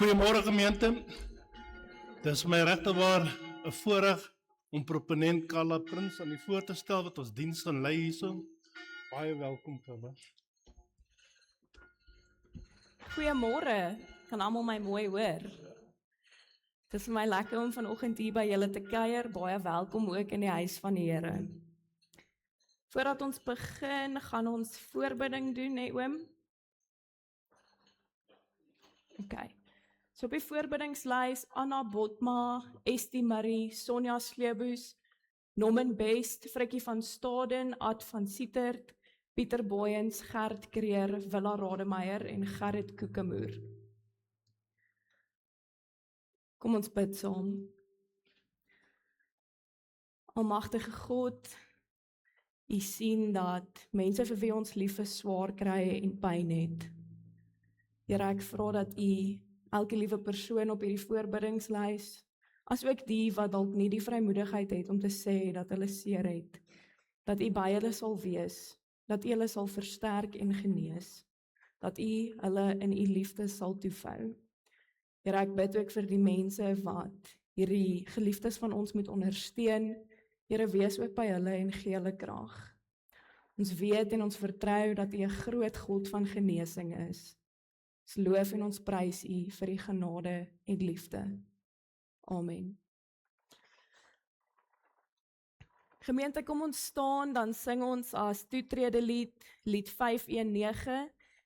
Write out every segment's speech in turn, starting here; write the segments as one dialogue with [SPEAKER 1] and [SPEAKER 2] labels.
[SPEAKER 1] Goeiemôre gemeente. Dis my regtewaar 'n voorreg om proponent Carla Prins aan die voor te stel wat ons diens gaan lei hierso. Baie welkom, Carla.
[SPEAKER 2] Goeiemôre, kan almal my mooi hoor? Dit is vir my lekker om vanoggend hier by julle te kuier, baie welkom ook in die huis van die Here. Voordat ons begin, gaan ons voorbidding doen, hè oom? OK. So op die voorbiddingslys, Anna Botma, Estie Marie, Sonja Sleeboes, Norman Best, Frikkie van Staden, Ad van Sietert, Pieter Booyens, Gert Kreer, Willa Rademeier en Gerrit Koekemoer. Kom ons bid saam. Almagtige God, U sien dat mense vir wie ons lief is swaar kry en pyn het. Here, ek vra dat U elke liewe persoon op hierdie voorbiddingslys, asook die wat dalk nie die vrymoedigheid het om te sê dat hulle seer het, dat U by hulle sal wees, dat U hulle sal versterk en genees, dat U hulle in U liefde sal toevou. Here, ek bid ook vir die mense wat hierdie geliefdes van ons moet ondersteun. Here, wees ook by hulle en gee hulle krag. Ons weet en ons vertrou dat U 'n groot God van genesing is. Ons loof en ons prys U vir U genade en liefde. Amen. Gemeente, kom ons staan, dan sing ons as toetrede lied, lied 519,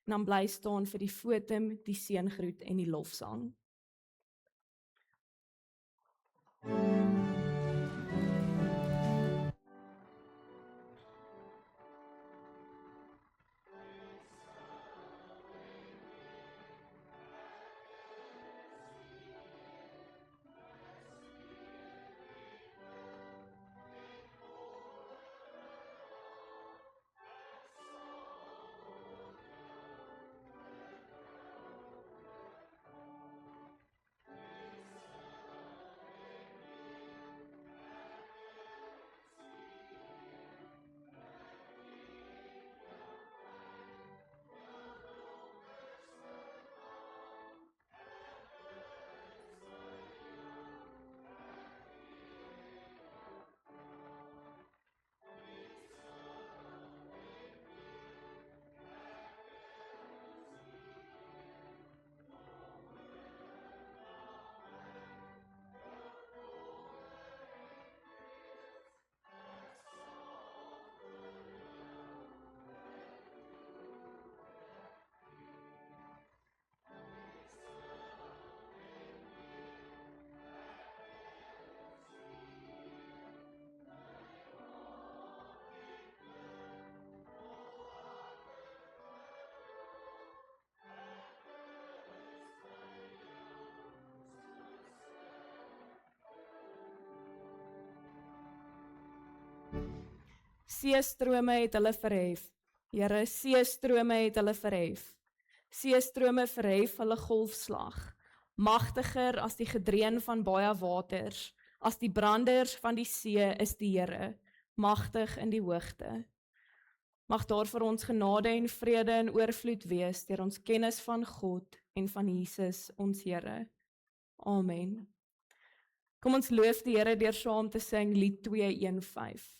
[SPEAKER 2] en dan bly staan vir die fotum, die seëngroet en die lofsang. Seestrome het hulle verhef. Here, seestrome het hulle verhef. Seestrome verhef hulle golfslag. Magtiger as die gedreun van baie waters. As die branders van die see is die Here, magtig in die hoogte. Mag daar vir ons genade en vrede in oorvloed wees deur ons kennis van God en van Jesus ons Here. Amen. Kom ons loof die Here deur saam te sing lied 215.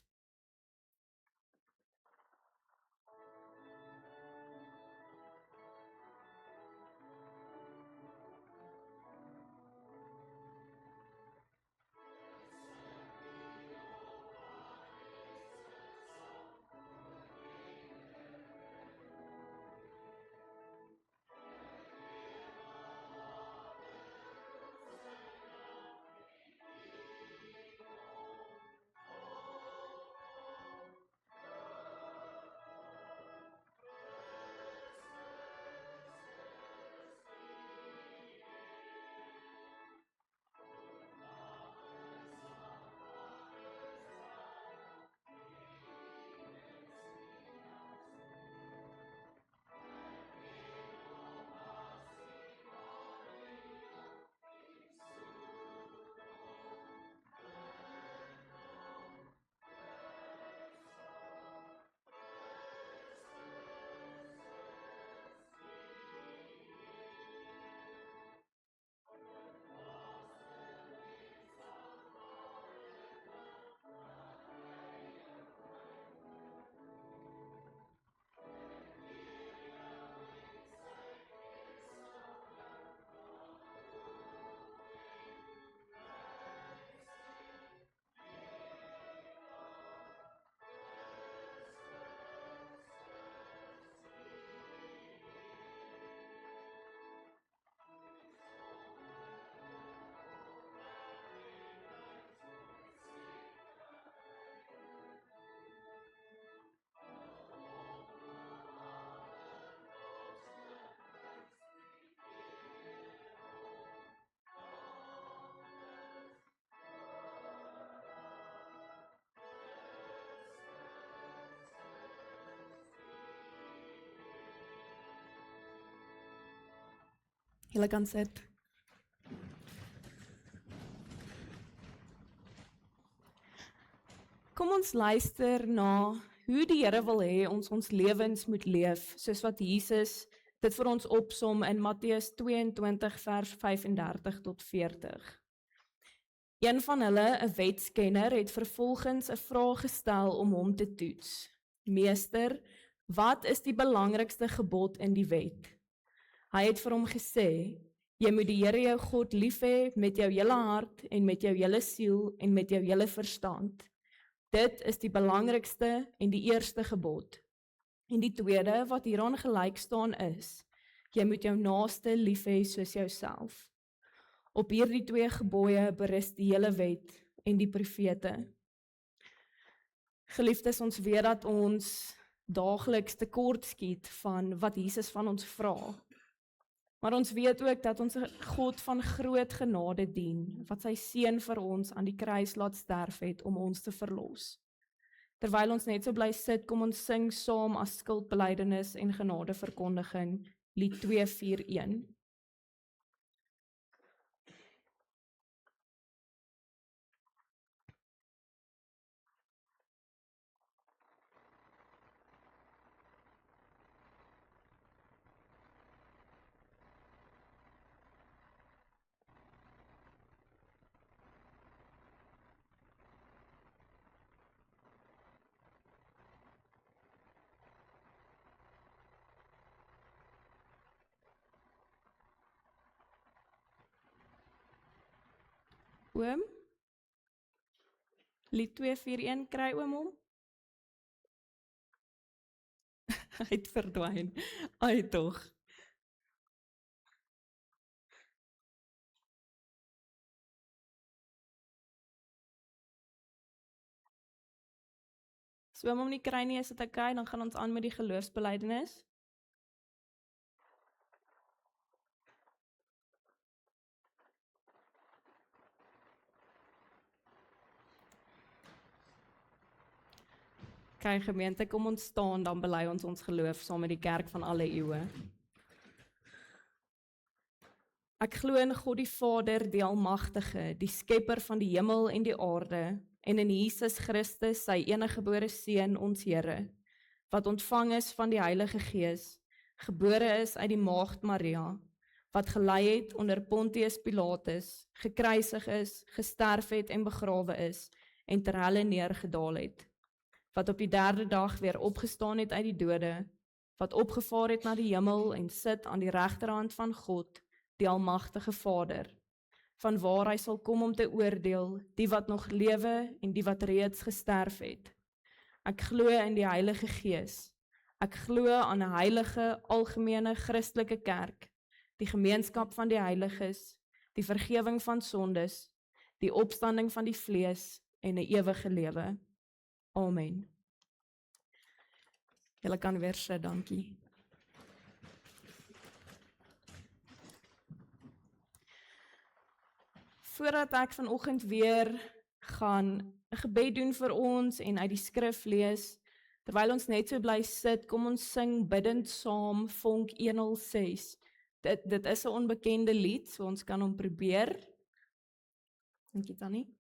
[SPEAKER 2] Julle kan sit. Kom ons luister na hoe die Here wil hê ons lewens moet leef, soos wat Jesus dit vir ons opsom in Matteus 22 vers 35 tot 40. Een van hulle, 'n wetskenner, het vervolgens 'n vraag gestel om hom te toets. Meester, wat is die belangrikste gebod in die wet? Hy het vir hom gesê, jy moet die Here jou God lief hê met jou hele hart en met jou hele siel en met jou hele verstand. Dit is die belangrikste en die eerste gebod. En die tweede wat hieraan gelyk staan is, jy moet jou naaste lief hê soos jouself. Op hierdie twee gebooie berus die hele wet en die profete. Geliefdes, ons weet dat ons daagliks tekort skiet van wat Jesus van ons vra. Maar ons weet ook dat ons 'n God van groot genade dien, wat sy seun vir ons aan die kruis laat sterf het om ons te verlos. Terwyl ons net so bly sit, kom ons sing saam as skuldbelydenis en genadeverkondiging, lied 241. Oom, lied 241, kry oom hom? Hy het verdwyn. Ai tog. So oom hom nie kry nie, is dit okay, dan gaan ons aan met die geloofsbelijdenis. Okay, gemeente, kom ons staan, dan bely ons geloof saam met die kerk van alle eeue. Ek glo in God die Vader, die Almagtige, die skepper van die hemel en die aarde, en in Jesus Christus, sy eniggebore Seun, ons Here, wat ontvang is van die Heilige Gees, gebore is uit die Maagd Maria, wat gelei het onder Pontius Pilatus, gekruisig is, gesterf het en begrawe is, en ter helle neergedaal het, wat op die derde dag weer opgestaan het uit die dode, wat opgevaar het na die hemel en sit aan die regterhand van God, die Almagtige Vader, van waar hy sal kom om te oordeel, die wat nog lewe en die wat reeds gesterf het. Ek glo in die Heilige Gees. Ek glo aan 'n heilige, algemene, Christelike kerk, die gemeenskap van die heiliges, die vergewing van sondes, die opstanding van die vlees en 'n ewige lewe. Amen. Julle kan weer sit, dankie. Voordat ek vanoggend weer gaan 'n gebed doen vir ons en uit die skrif lees, terwyl ons net so bly sit, kom ons sing bidend saam Vonk 106. Dit is 'n onbekende lied, so ons kan hom probeer. Dankie Tannie.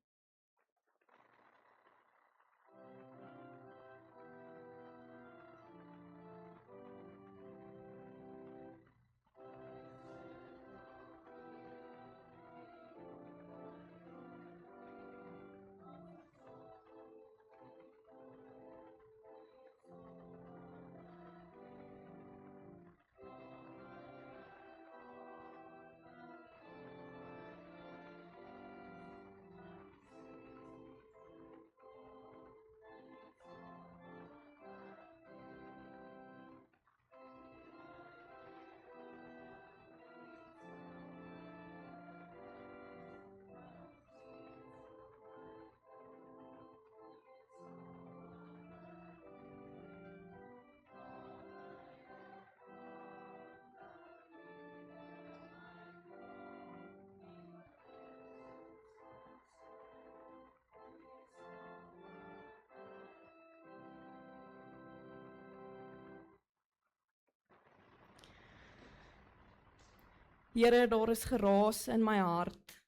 [SPEAKER 2] Here, daar is geraas in my hart.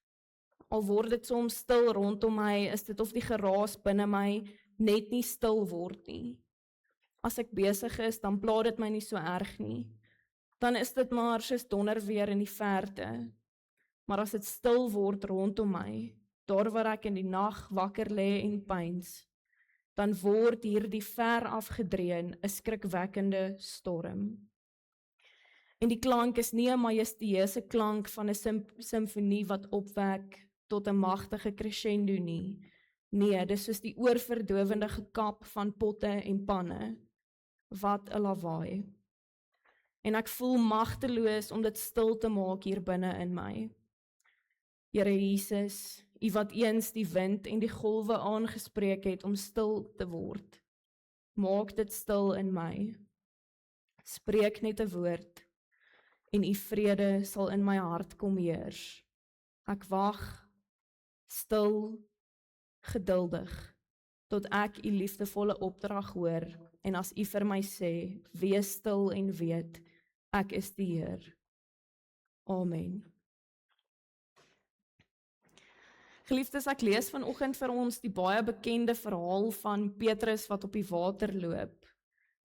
[SPEAKER 2] Al word dit soms stil rondom my, is dit of die geraas binne my net nie stil word nie. As ek besig is, dan pla dit my nie so erg nie. Dan is dit maar soos donderweer in die verte. Maar as dit stil word rondom my, daar waar ek in die nag wakker lê en pyns, dan word hierdie ver afgedreun 'n skrikwekkende storm. En die klank is nie 'n majestueuse klank van 'n simfonie wat opwek tot 'n magtige crescendo nie. Nee, dis soos die oorverdowende gekap van potte en panne. Wat 'n lawaai. En ek voel magteloos om dit stil te maak hier binne in my. Here Jesus, U wat eens die wind en die golwe aangespreek het om stil te word, maak dit stil in my. Spreek net 'n woord en U vrede sal in my hart kom heers. Ek wag, stil, geduldig, tot ek U liefdevolle opdrag hoor en as U vir my sê, wees stil en weet, ek is die Heer. Amen. Geliefdes, ek lees vanoggend vir ons die baie bekende verhaal van Petrus wat op die water loop.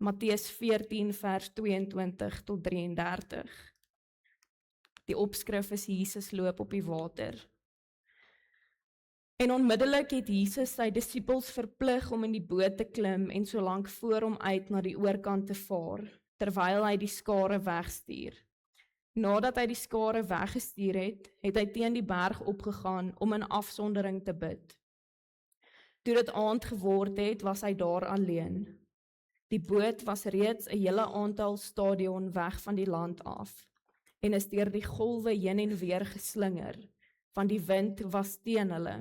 [SPEAKER 2] Matteus 14 vers 22 tot 33. Die opskrif is Jesus loop op die water. En onmiddellik het Jesus sy disippels verplig om in die boot te klim en solank voor hom uit na die oorkant te vaar, terwyl hy die skare wegstuur. Nadat hy die skare weggestuur het, het hy teen die berg opgegaan om in afsondering te bid. Toe dit aand geword het, was hy daar alleen. Die boot was reeds 'n hele aantal stadion weg van die land af en is deur die golwe heen en weer geslinger, want die wind was teen hulle.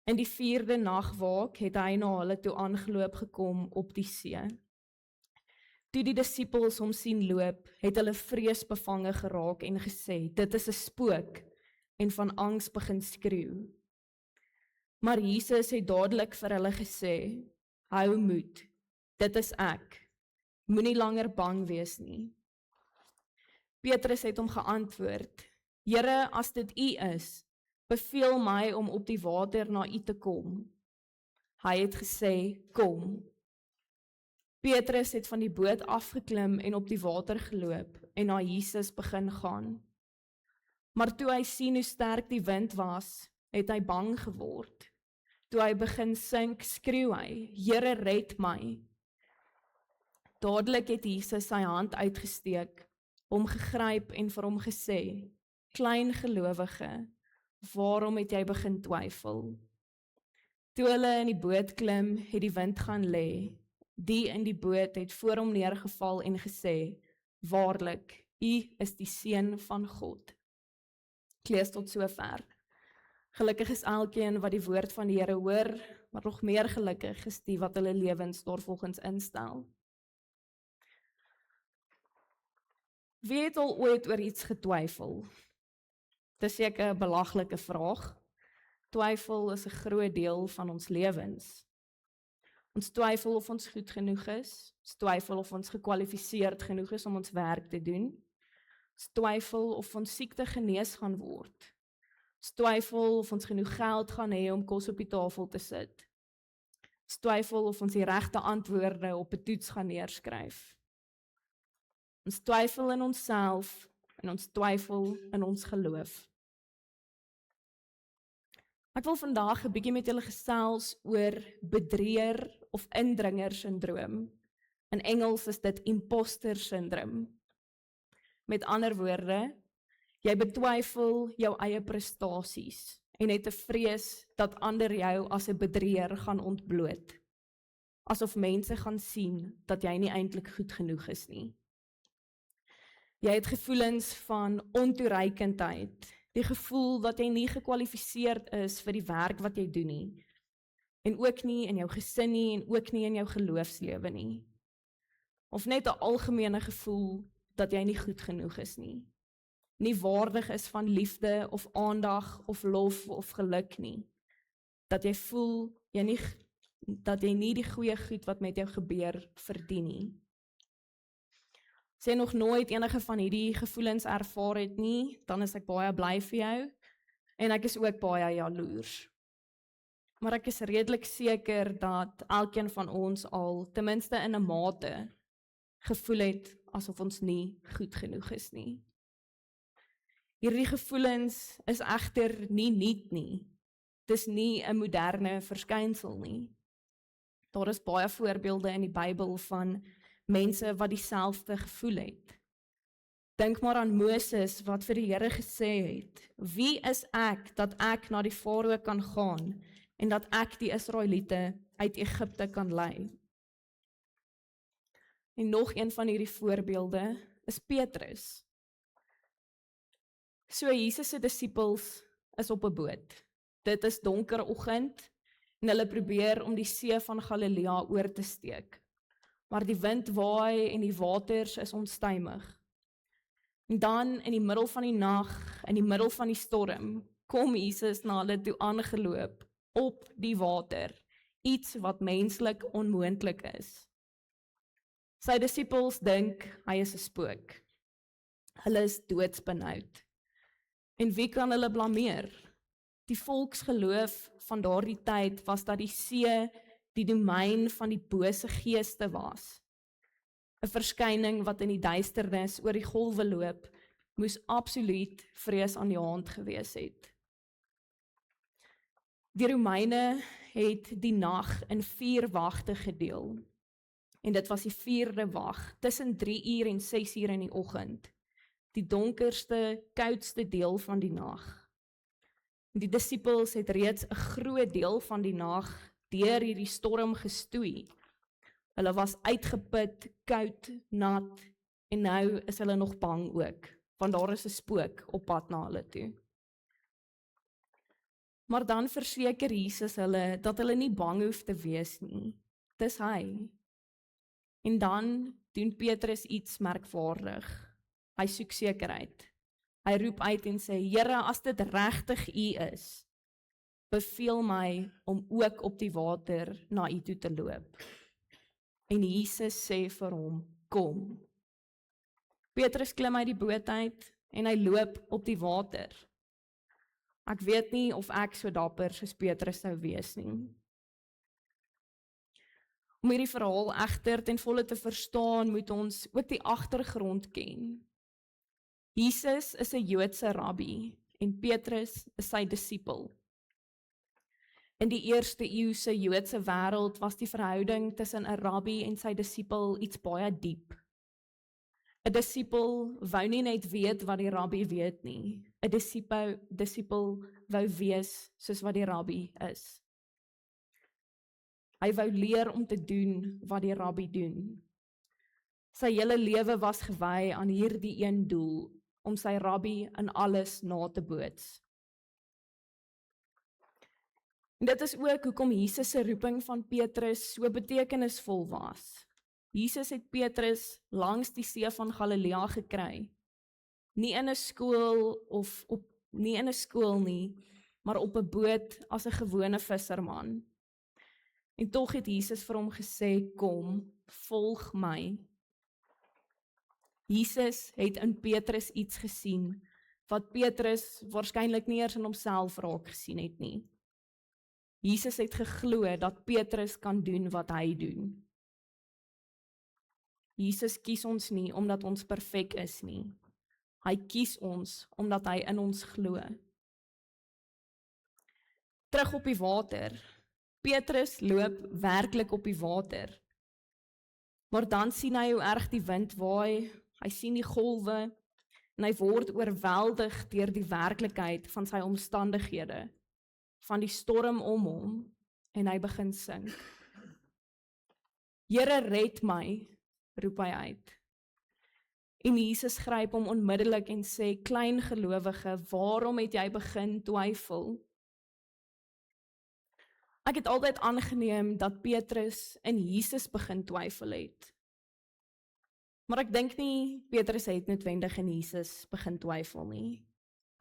[SPEAKER 2] In die 4de nagwaak het hy na hulle toe aangeloop gekom op die see. Toe die disippels hom sien loop, het hulle vreesbevange geraak en gesê, dit is 'n spook, en van angs begin skreeu. Maar Jesus het dadelik vir hulle gesê, hou moed, dit is ek, moenie langer bang wees nie. Petrus het hom geantwoord, Here, as dit U is, beveel my om op die water na U te kom. Hy het gesê, kom. Petrus het van die boot afgeklim en op die water geloop en na Jesus begin gaan. Maar toe hy sien hoe sterk die wind was, het hy bang geword. Toe hy begin sink, skreeu hy, Here, red my. Dadelik het Jesus sy hand uitgesteek, hom gegryp en vir hom gesê, klein gelowige, waarom het jy begin twyfel? Toe hulle in die boot klim, het die wind gaan lê. Die in die boot het voor hom neergeval en gesê, waarlik, U is die Seun van God. Ek lees tot sover. Gelukkig is elkeen wat die woord van die Here hoor, maar nog meer gelukkig is die wat hulle lewens daarvolgens instel. Wie het al ooit oor iets getwyfel? Dit is seker 'n belaglike vraag. Twyfel is 'n groot deel van ons lewens. Ons twyfel of ons goed genoeg is. Ons twyfel of ons gekwalifiseerd genoeg is om ons werk te doen. Ons twyfel of ons siekte genees gaan word. Ons twyfel of ons genoeg geld gaan hê om kos op die tafel te sit. Ons twyfel of ons die regte antwoorde op 'n toets gaan neerskryf. Ons twyfel in onsself en ons twyfel in ons geloof. Ek wil vandag 'n bietjie met julle gesels oor bedrieër of indringer syndroom. In Engels is dit imposter syndroom. Met ander woorde, jy betwyfel jou eie prestasies en het 'n vrees dat ander jou as 'n bedrieër gaan ontbloot. Asof mense gaan sien dat jy nie eintlik goed genoeg is nie. Jy het gevoelens van ontoereikendheid, die gevoel dat jy nie gekwalifiseerd is vir die werk wat jy doen nie, en ook nie in jou gesin nie, en ook nie in jou geloofslewe nie. Of net 'n algemene gevoel dat jy nie goed genoeg is nie, nie waardig is van liefde of aandag of lof of geluk nie, dat jy voel dat jy nie die goeie goed wat met jou gebeur verdien nie. As jy nog nooit enige van hierdie gevoelens ervaar het nie, dan is ek baie bly vir jou, en ek is ook baie jaloers. Maar ek is redelik seker dat elkeen van ons al, ten minste in 'n mate, gevoel het asof ons nie goed genoeg is nie. Hierdie gevoelens is egter nie nuut nie. Dis nie 'n moderne verskynsel nie. Daar is baie voorbeelde in die Bybel van mense wat dieselfde gevoel het. Dink maar aan Moses wat vir die Here gesê het, wie is ek dat ek na die Farao kan gaan en dat ek die Israeliete uit Egipte kan lei? En nog een van hierdie voorbeelde is Petrus. So Jesus se disippels is op 'n boot. Dit is donker oggend en hulle probeer om die see van Galilea oor te steek. Maar die wind waai en die waters is onstuimig. En dan in die middel van die nag, in die middel van die storm, kom Jesus na hulle toe aangeloop op die water, iets wat menslik onmoontlik is. Sy disippels dink hy is 'n spook. Hulle is doodsbenoud. En wie kan hulle blameer? Die volksgeloof van daardie tyd was dat die see die domein van die bose geeste was. 'n verskyning wat in die duisternis oor die golwe loop, moes absoluut vrees aan die hand gewees het. Die Romeine het die nag in 4 wagte gedeel. En dit was die 4de wag, tussen 3 uur en 6 uur in die oggend. Die donkerste, koudste deel van die nag. Die disippels het reeds 'n groot deel van die nag deur hierdie storm gestoei. Hulle was uitgeput, koud, nat, en nou is hulle nog bang ook, want daar is 'n spook op pad na hulle toe. Maar dan verseker Jesus hulle dat hulle nie bang hoef te wees nie. Dis hy. En dan doen Petrus iets merkwaardig. Hy soek sekerheid. Hy roep uit en sê, Here, as dit regtig U is, beveel my om ook op die water na U toe te loop. En Jesus sê vir hom, kom. Petrus klim uit die boot uit en hy loop op die water. Ek weet nie of ek so dapper soos Petrus sou wees nie. Om hierdie verhaal egter ten volle te verstaan, moet ons ook die agtergrond ken. Jesus is 'n Joodse rabbi en Petrus is sy disipel. In die eerste eeuse Joodse wêreld was die verhouding tussen 'n rabbi en sy disipel iets baie diep. 'n Disipel wou nie net weet wat die rabbi weet nie. 'n disipel wou wees soos wat die rabbi is. Hy wou leer om te doen wat die rabbi doen. Sy hele lewe was gewy aan hierdie een doel, om sy rabbi in alles na te boots. En dit is ook hoekom Jesus se roeping van Petrus so betekenisvol was. Jesus het Petrus langs die see van Galilea gekry. Nie in 'n skool nie in 'n skool nie, maar op 'n boot as 'n gewone visserman. En tog het Jesus vir hom gesê, kom, volg my. Jesus het in Petrus iets gesien, wat Petrus waarskynlik nie eers in homself raak gesien het nie. Jesus het geglo dat Petrus kan doen wat hy doen. Jesus kies ons nie omdat ons perfek is nie. Hy kies ons omdat hy in ons glo. Terug op die water. Petrus loop werklik op die water. Maar dan sien hy hoe erg die wind waai, hy sien die golwe en hy word oorweldig deur die werklikheid van sy omstandighede, van die storm om hom, en hy begin sink. Here, red my, roep hy uit. En Jesus gryp hom onmiddellik en sê, klein gelowige, waarom het jy begin twyfel? Ek het altyd aangeneem dat Petrus in Jesus begin twyfel het. Maar ek dink nie Petrus het noodwendig in Jesus begin twyfel nie.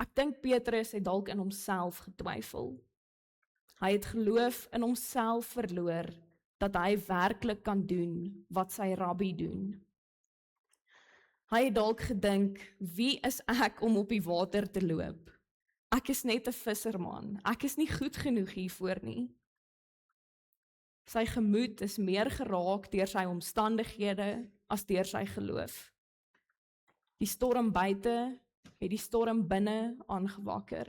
[SPEAKER 2] Ek dink Petrus het dalk in homself getwyfel. Hy het geloof in homself verloor, dat hy werklik kan doen wat sy rabbi doen. Hy het dalk gedink, wie is ek om op die water te loop? Ek is net 'n visserman, ek is nie goed genoeg hiervoor nie. Sy gemoed is meer geraak deur sy omstandighede as deur sy geloof. Die storm buite het die storm binne aangewakker.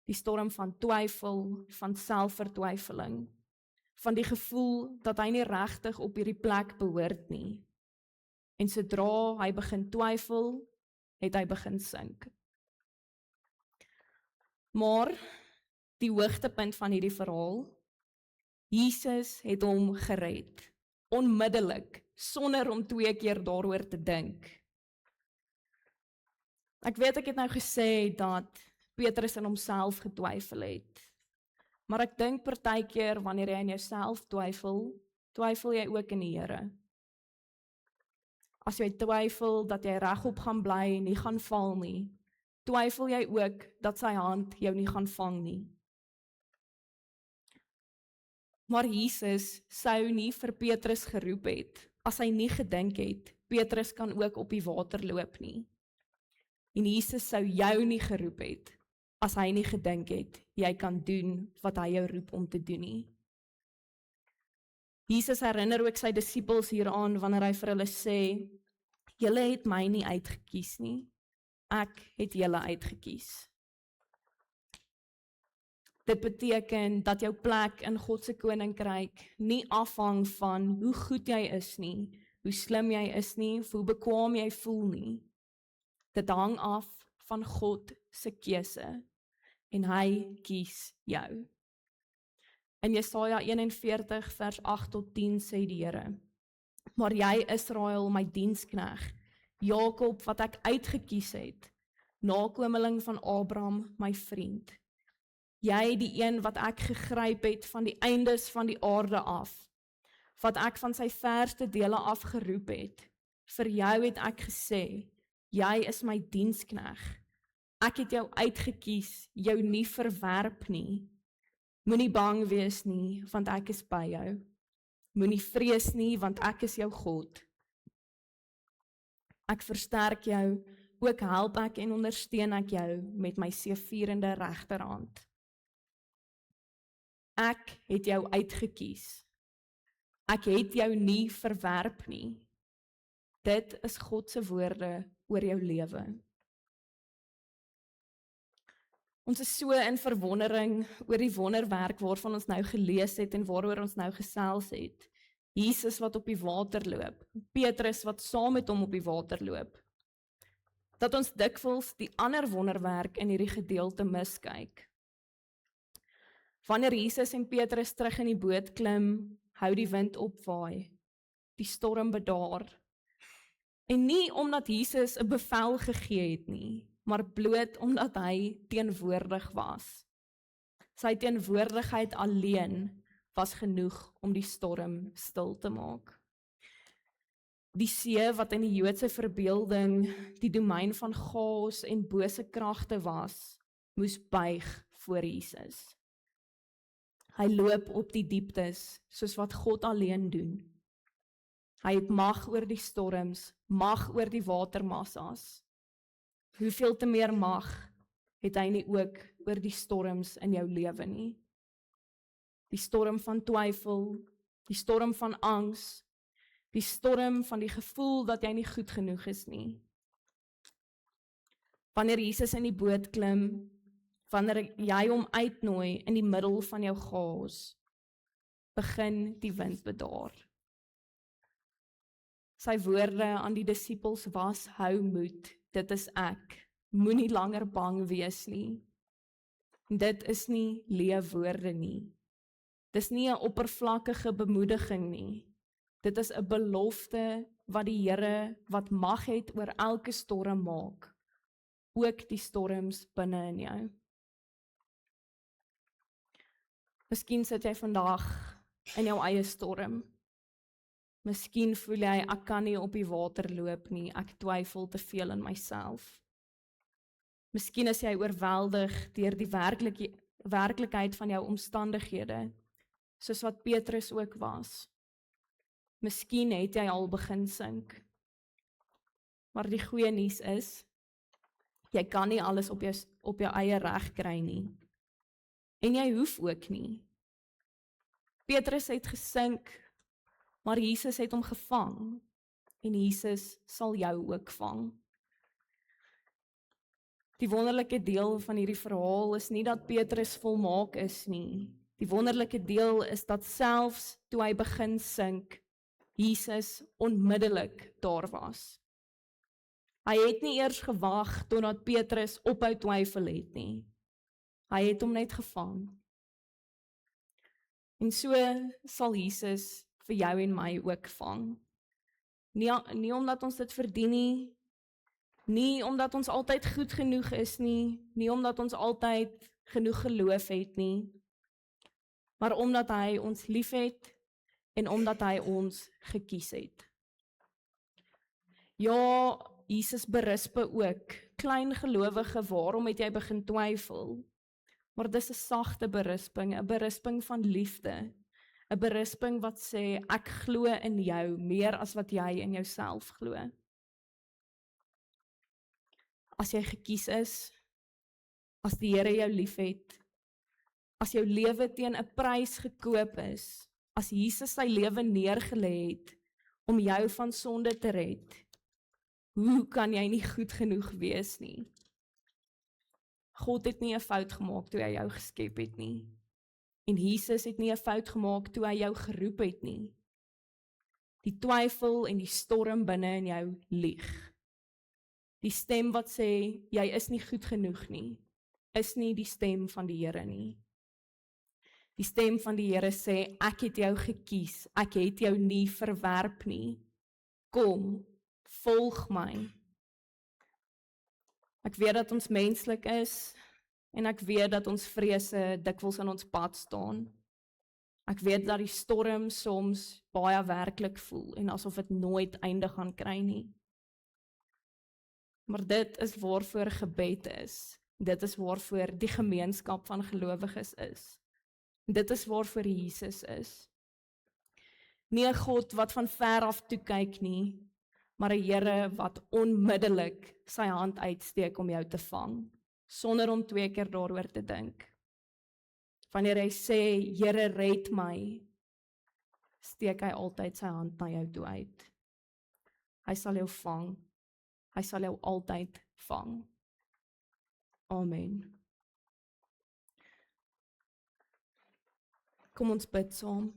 [SPEAKER 2] Die storm van twyfel, van selfvertwyfeling, van die gevoel dat hy nie regtig op hierdie plek behoort nie. En sodra hy begin twyfel, het hy begin sink. Maar die hoogtepunt van hierdie verhaal, Jesus het hom gered, onmiddellik, sonder om 2 keer daaroor te dink. Ek weet ek het nou gesê dat Petrus in homself getwyfel het, maar ek dink partykeer wanneer jy in jouself twyfel, twyfel jy ook in die Here. As jy twyfel dat jy regop gaan bly en nie gaan val nie, twyfel jy ook dat sy hand jou nie gaan vang nie. Maar Jesus sou nie vir Petrus geroep het, as hy nie gedink het, Petrus kan ook op die water loop nie. En Jesus sou jou nie geroep het, as hy nie gedink het, jy kan doen wat hy jou roep om te doen nie. Jesus herinner ook sy disippels hieraan, wanneer hy vir hulle sê, julle het my nie uitgekies nie, ek het julle uitgekies. Dit beteken dat jou plek in God se koninkryk nie afhang van hoe goed jy is nie, hoe slim jy is nie, of hoe bekwaam jy voel nie. Dit hang af van God se keuse en hy kies jou. In Jesaja 41 vers 8 tot 10 sê die Here, maar jy Israel, my dienskneg, Jakob wat ek uitgekies het, nakomeling van Abraham, my vriend. Jy die een wat ek gegryp het van die eindes van die aarde af, wat ek van sy verste dele af geroep het. Vir jou het ek gesê, jy is my dienskneg. Ek het jou uitgekies, jou nie verwerp nie. Moenie bang wees nie, want ek is by jou. Moenie vrees nie, want ek is jou God. Ek versterk jou, ook help ek en ondersteun ek jou met my seëvierende regterhand. Ek het jou uitgekies. Ek het jou nie verwerp nie. Dit is God se woorde oor jou lewe. Ons is so in verwondering oor die wonderwerk waarvan ons nou gelees het en waaroor ons nou gesels het. Jesus wat op die water loop, Petrus wat saam met hom op die water loop. Dat ons dikwels die ander wonderwerk in hierdie gedeelte miskyk. Wanneer Jesus en Petrus terug in die boot klim, hou die wind opwaai, die storm bedaar. En nie omdat Jesus 'n bevel gegee het nie, maar bloot omdat hy teenwoordig was. Sy teenwoordigheid alleen was genoeg om die storm stil te maak. Die see wat in die Joodse verbeelding die domein van chaos en bose kragte was, moes buig voor Jesus. Hy loop op die dieptes, soos wat God alleen doen. Hy het mag oor die storms, mag oor die watermassas. Hoeveel te meer mag het hy nie ook oor die storms in jou lewe nie? Die storm van twyfel, die storm van angs, die storm van die gevoel dat jy nie goed genoeg is nie. Wanneer Jesus in die boot klim, wanneer jy hom uitnooi in die middel van jou chaos, begin die wind bedaar. Sy woorde aan die disippels was, hou moed, dit is ek, moenie langer bang wees nie. Dit is nie leë woorde nie. Dis nie 'n oppervlakkige bemoediging nie. Dit is 'n belofte wat die Here wat mag het oor elke storm maak, ook die storms binne in jou. Miskien sit jy vandag in jou eie storm. Miskien voel jy, ek kan nie op die water loop nie, ek twyfel te veel in myself. Miskien is jy oorweldig deur die werklikheid van jou omstandighede, soos wat Petrus ook was. Miskien het jy al begin sink. Maar die goeie nuus is, jy kan nie alles op jou eie reg kry nie. En jy hoef ook nie. Petrus het gesink, maar Jesus het hom gevang. En Jesus sal jou ook vang. Die wonderlike deel van hierdie verhaal is nie dat Petrus volmaak is nie. Die wonderlike deel is dat selfs toe hy begin sink, Jesus onmiddellik daar was. Hy het nie eers gewag totdat Petrus ophou twyfel het nie. Hy het hom net gevang. En so sal Jesus vir jou en my ook vang. Nie omdat ons dit verdien nie, nie omdat ons altyd goed genoeg is nie omdat ons altyd genoeg geloof het nie, maar omdat hy ons liefhet en omdat hy ons gekies het. Ja, Jesus berisp ook, klein gelowige, waarom het jy begin twyfel? Maar dis 'n sagte berisping, 'n berisping van liefde, 'n berisping wat sê, ek glo in jou meer as wat jy in jouself glo. As jy gekies is, as die Here jou liefhet, as jou lewe teen 'n prys gekoop is, as Jesus sy lewe neergelê het om jou van sonde te red, hoe kan jy nie goed genoeg wees nie? God het nie 'n fout gemaak toe hy jou geskep het nie. En Jesus het nie 'n fout gemaak toe hy jou geroep het nie. Die twyfel en die storm binne in jou lieg. Die stem wat sê, jy is nie goed genoeg nie, is nie die stem van die Here nie. Die stem van die Here sê, ek het jou gekies, ek het jou nie verwerp nie. Kom, volg my. Ek weet dat ons menslik is, en ek weet dat ons vrese dikwels in ons pad staan. Ek weet dat die storm soms baie werklik voel, en asof dit nooit einde gaan kry nie. Maar dit is waarvoor gebed is. Dit is waarvoor die gemeenskap van gelowiges is. Dit is waarvoor Jesus is. Nie 'n God wat van ver af toe kyk nie, maar 'n Here wat onmiddellik sy hand uitsteek om jou te vang, sonder om 2 keer daaroor te dink. Wanneer hy sê, Here red my, steek hy altyd sy hand na jou toe uit. Hy sal jou vang. Hy sal jou altyd vang. Amen. Kom ons bid saam.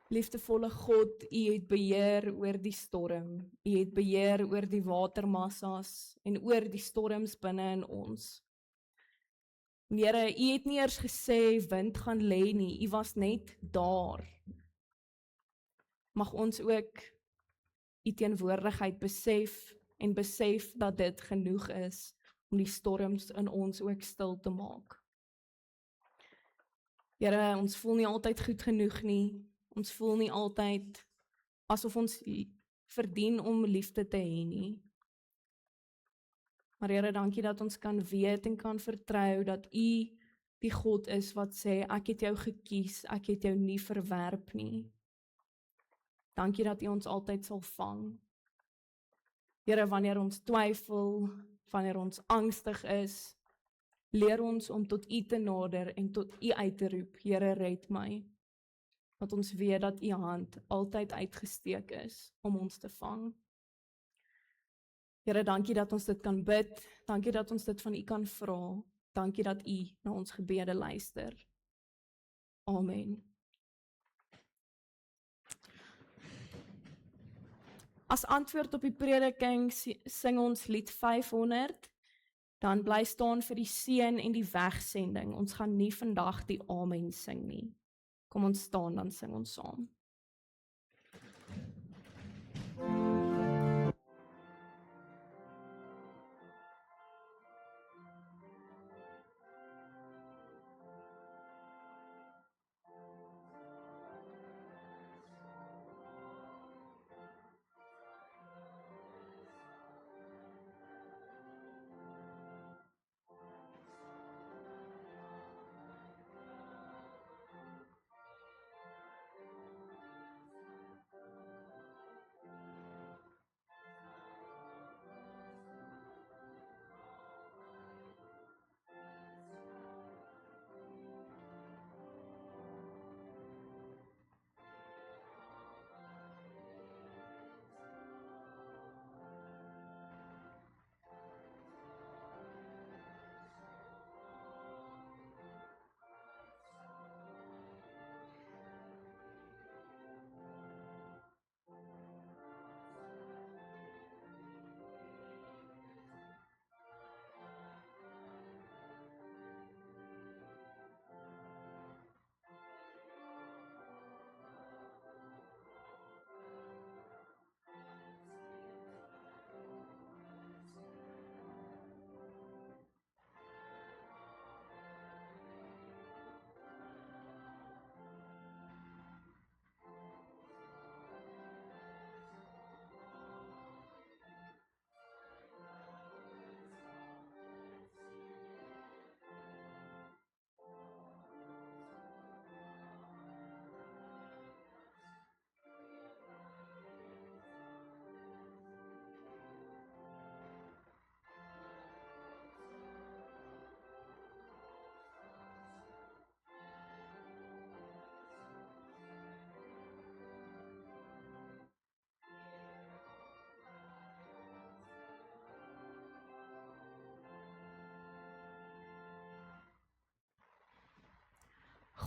[SPEAKER 2] Liefdevolle God, U het beheer oor die storm. U het beheer oor die watermassas en oor die storms binne in ons. Here, U het nie eers gesê wind gaan lê nie, U was net daar. Mag ons ook U teenwoordigheid besef en besef dat dit genoeg is om die storms in ons ook stil te maak. Here, ons voel nie altyd goed genoeg nie. Ons voel nie altyd asof ons verdien om liefde te hê nie. Maar Here, dankie dat ons kan weet en kan vertrou dat U die God is wat sê, ek het jou gekies, ek het jou nie verwerp nie. Dankie dat U ons altyd sal vang. Here, wanneer ons twyfel, wanneer ons angstig is, leer ons om tot U te nader en tot U uit te roep, Here, red my. Dat ons weet dat U hand altyd uitgesteek is om ons te vang. Here, dankie dat ons dit kan bid, dankie dat ons dit van U kan vra, dankie dat U na ons gebede luister. Amen. As antwoord op die prediking sing ons lied 500, dan bly staan vir die seën en die wegsending. Ons gaan nie vandag die Amen sing nie. Kom ons staan, dan sing ons saam.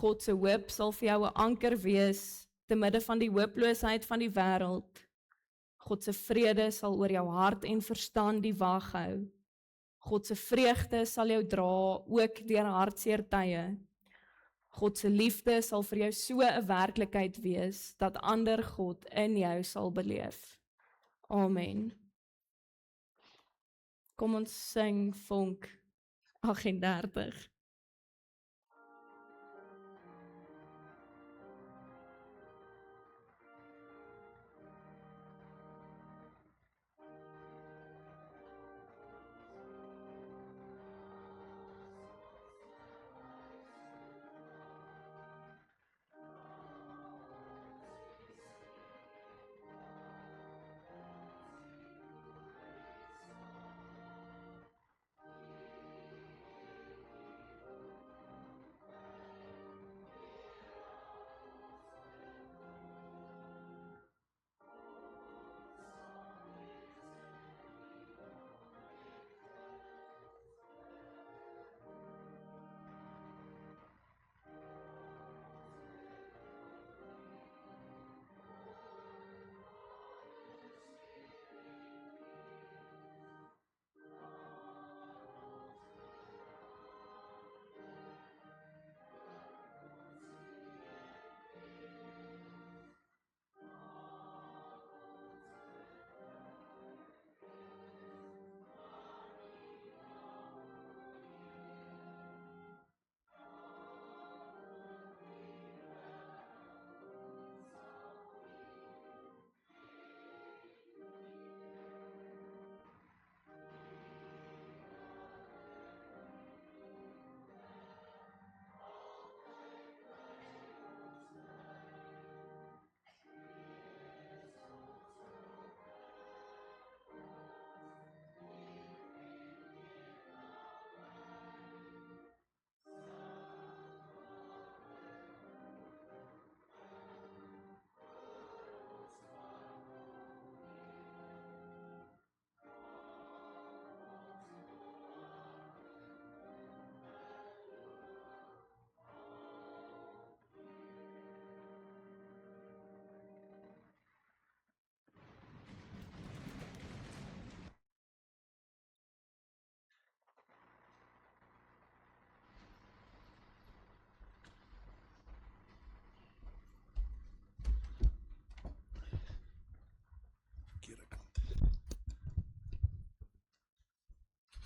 [SPEAKER 2] God se hoop sal vir jou 'n anker wees te midde van die hooploosheid van die wêreld. God se vrede sal oor jou hart en verstand die wag hou. God se vreugde sal jou dra, ook deur hartseer tye. God se liefde sal vir jou so 'n werklikheid wees, dat ander God in jou sal beleef. Amen. Kom ons sing vonk 38.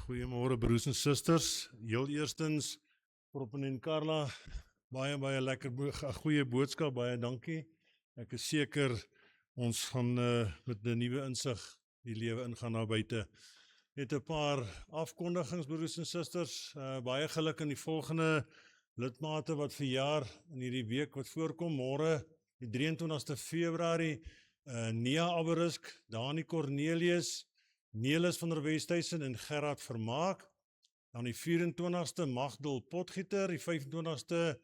[SPEAKER 3] Goeiemôre broers en susters. Heel eerstens, Proponent Carla, baie lekker goeie boodskap, baie dankie. Ek is seker ons gaan met 'n nuwe insig die lewe ingaan na buite. Net 'n paar afkondigings broers en susters. Baie geluk in die volgende lidmate wat verjaar in hierdie week wat voorkom. Môre die 23ste Februarie, Nia Aberisk, Dani Cornelius, Nelis van der Westhuizen en Gerard Vermaak. Dan die 24ste Magdal Potgieter, die 25ste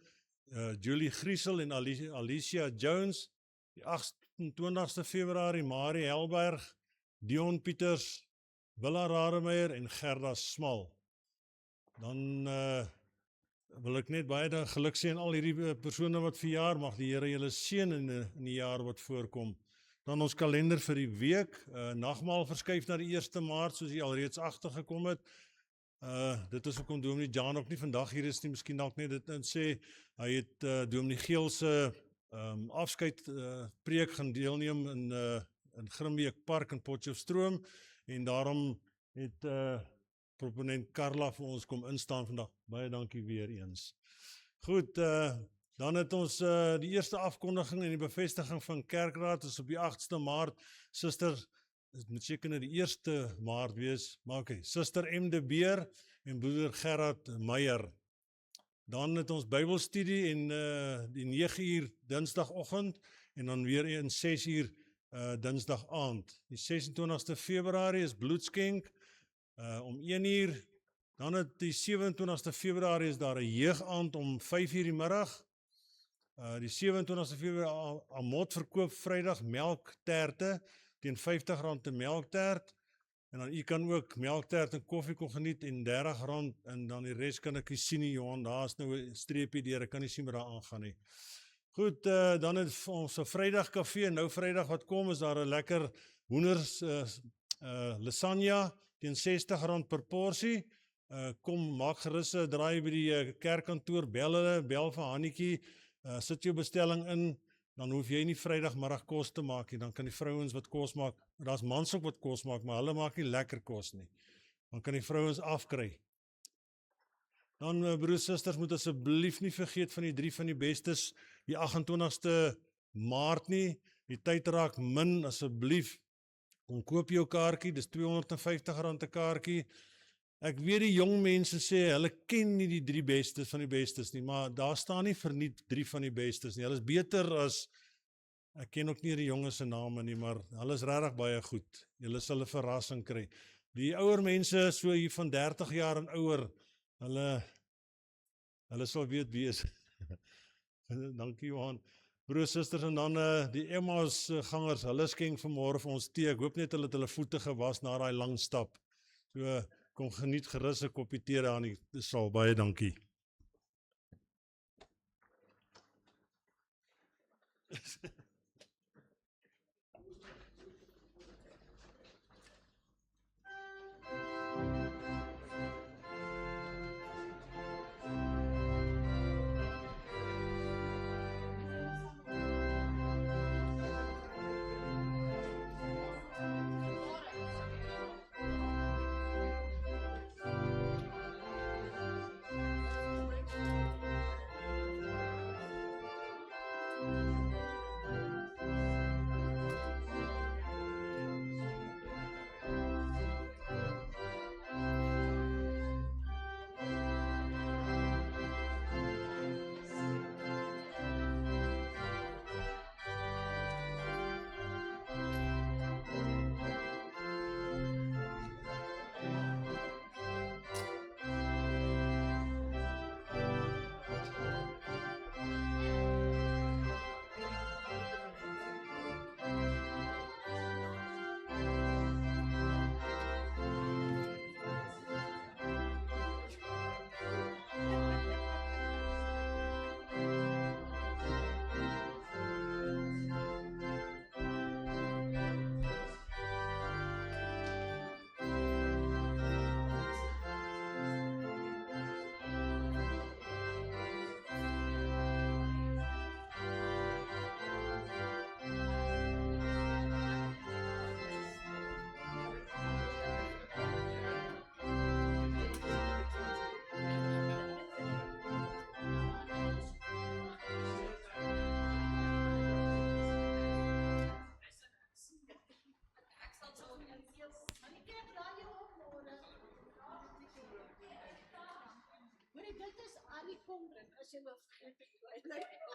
[SPEAKER 3] Julie Griesel en Alicia Jones, die 28ste Februarie Marie Helberg, Dion Pieters, Willa Rademeier en Gerda Smal. Dan wil ek net baie geluk sê aan al hierdie persone wat verjaar, mag die Here julle seën in die jaar wat voorkom. Dan ons kalender vir die week, nagmaal verskuif na die 1 Maart, soos jy alreeds agtergekom het. Dit is hoekom Dominee Jan ook nie vandag hier is nie, miskien dalk net dit sê, hy het Dominee Geel se afskeid preek gaan deelneem in Grimbeek Park in Potchefstroom, en daarom het Proponent Carla vir ons kom instaan vandag. Baie dankie weer eens. Goed, dan het ons die eerste afkondiging en die bevestiging van Kerkraad is op die 8ste Maart. Suster, dit moet seker nou die 1 Maart wees, maar oké, Suster M. de Beer en Broeder Gerard Meyer. Dan het ons Bybelstudie en die 9 uur Dinsdagoggend en dan weer in 6 uur Dinsdag aand. Die 26ste Februarie is bloedskenk om 1 uur. Dan het die 27ste Februarie is daar 'n jeugaand om 5 uur die middag. Die 27ste Februarie Amot verkoop Vrydag melkterte teen R50 'n melktert. En dan u kan ook melktert en koffie kom geniet en R30 en dan die res kan ek nie sien nie, Johan, daar is nou 'n streepie deur, ek kan nie sien wat daar aangaan nie. Goed, dan het ons 'n Vrydag kafee, nou Vrydag wat kom is daar 'n lekker hoenders lasagne teen R60 per porsie. Kom, maak gerus 'n draai by die kerkkantoor, bel vir Hannetjie, sit jou bestelling in, dan hoef jy nie Vrydagmiddag kos te maak nie, dan kan die vrouens wat kos maak, daar's mans ook wat kos maak, maar hulle maak nie lekker kos nie. Dan kan die vrouens afkry. Dan broers, susters, moet asseblief nie vergeet van die 3 van die bestes, die 28ste Maart nie, die tyd raak min, asseblief, kom koop jou kaartjie, dis R250 'n kaartjie. Ek weet die jong mense sê, hulle ken nie die 3 bestes van die bestes nie, maar daar staan nie verniet 3 van die bestes nie, hulle is beter as, ek ken ook nie die jonges se name nie, maar hulle is regtig baie goed, julle sal 'n verrassing kry. Die ouer mense, so hier van 30 jaar en ouer, hulle sal weet wie is. Dankie Johan. Broers, susters, en dan die Emmaus gangers, hulle skenk vanmôre vir ons tee. Ek hoop net hulle het hulle voete gewas na daai lang stap. So, kom geniet gerus 'n koppie tee daar in die saal. Baie dankie.
[SPEAKER 4] Dit is Annie Kongren, as jy wil vergeet.